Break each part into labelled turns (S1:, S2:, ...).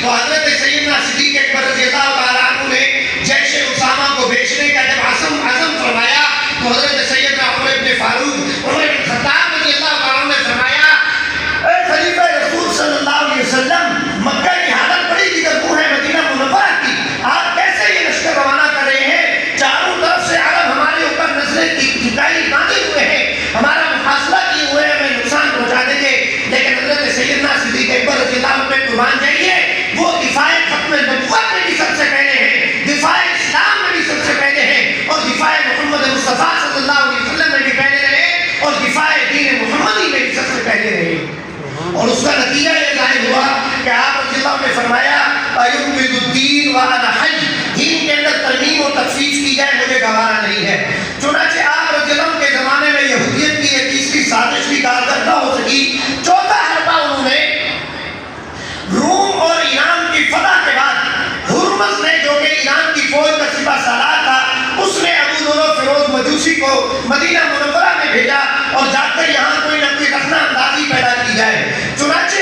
S1: تو حضرت سیدنا صدیق اکبر رضی اللہ تعالیٰ عنہ نے جیش اسامہ کو بیچنے کا جب عزم فرمایا تو حضرت سیدنا عمر بن فاروق عمر بن خطاب رضی اللہ تعالیٰ عنہ نے فرمایا اے خلیفہ رسول صلی اللہ علیہ وسلم، مکہ کی حالت بڑی دیگرگوں ہے مدینہ منورہ کی، آپ کیسے یہ لشکر روانہ کر رہے ہیں؟ چاروں طرف سے عرب ہمارے اوپر نظریں ٹکائی باندھے ہوئے ہیں، ہمارا محاصرہ کیے ہوئے ہیں، ہمیں نقصان پہنچا دیں گے۔ لیکن حضرت سیدنا صدیق اکبر رضی اللہ عنہ پہ قربان جائیے، وہ دفاع ختم نبوت میں بھی سب سے پہلے ہیں، دفاع اسلام میں بھی سب سے پہلے ہیں، اور دفاع محمد مصطفیٰ صلی اللہ علیہ وسلم میں بھی پہلے رہے، اور دفاع دین محمدی میں بھی سب سے پہلے رہے۔ اور اس کا نتیجہ یہ ظاہر ہوا کہ آپ رضی اللہ عنہ نے فرمایا اَيُمْبِدُ الدِّينُ وَأَنَا حَيٌّ، دین کے اندر ترمیم و تخفیف کی جائے مجھے گوارا نہیں ہے۔ چنانچہ آپ رضی اللہ عنہ کے زمانے میں یہودیت کی ایک تیسری سازش بھی کارگر نہ ہو سکی۔ چوتھا حربہ انہوں نے روم اور ایران کی فتح کے بعد ہرمز نے، جو کہ ایران کی فوج کا سپہ سالار تھا، اس نے ابو ذر فیروز مجوسی کو مدینہ منورہ میں بھیجا اور جا کر یہاں کوئی نہ کوئی رخنہ اندازی پیدا کی جائے۔ چنانچہ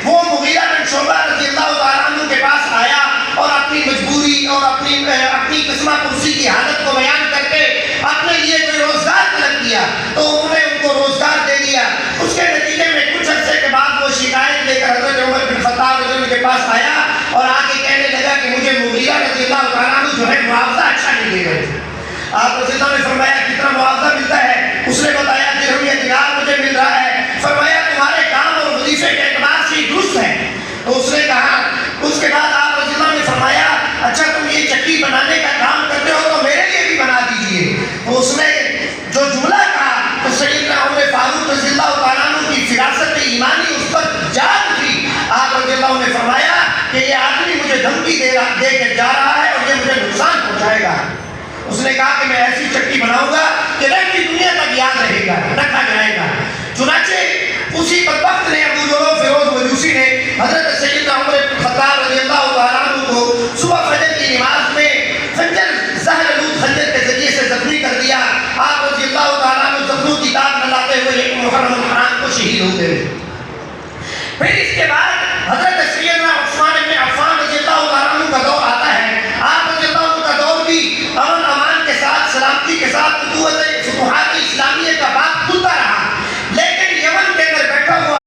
S1: وہ مغیرہ بن شعبہ رضی اللہ تعالیٰ عنہ کے پاس آیا اور اپنی مجبوری اور اپنی قسمہ پرسی کی حالت کو بیان کر کے اپنے لیے کوئی روزگار طلب کیا، تو انہوں نے ان کو روزگار دے دیا۔ اس کے نتیجے میں کچھ عرصے کے بعد وہ شکایت لے کر حضرت عمر بن خطاب رضی اللہ عنہ کے پاس آیا اور آگے کہنے لگا کہ مجھے مغیرہ رضی اللہ تعالیٰ عنہ جو ہے معاوضہ اچھا نہیں دے رہے۔ آپ رضی اللہ عنہ نے فرمایا کتنا معاوضہ ملتا ہے؟ اس نے بتایا درہم یا دینار مجھے مل رہا ہے۔ فرمایا تمہارے کام اور وظیفے کے اعتبار سے درست ہے۔ تو اس نے کہا، اس کے بعد آپ رضی اللہ عنہ نے فرمایا اچھا تم یہ چکی بنانے کا کام کرتے ہو تو میرے لیے بھی بنا دیجئے۔ تو اس نے جو جملہ کہا تو سیدنا عمر فاروق رضی اللہ تعالیٰ عنہ کی فراست ایمانی اس پر جان تھی۔ آپ رضی اللہ عنہ نے فرمایا کہ یہ آدمی مجھے دھمکی دے کے جا رہا ہے اور یہ مجھے نقصان پہنچائے گا۔ اس نے کہا کہ میں ایسی چکی بناؤں گا کہ رہتی دنیا تک یاد رہے گا، رکھا جائے گا۔ چنانچہ اسی بدبخت نے ابو ذر فیروز مجوسی نے حضرت سیدنا عمر بن خطاب رضی اللہ تعالیٰ عنہ کو صبح فجر کی نماز میں خنجر زہر آلود خنجر کے ذریعے سے زخمی کر دیا۔ آپ رضی اللہ تعالیٰ عنہ زخموں کی داد نہ لاتے ہوئے محرم الحرام کو شہید ہو گئے۔ پھر اس کے بعد حضرت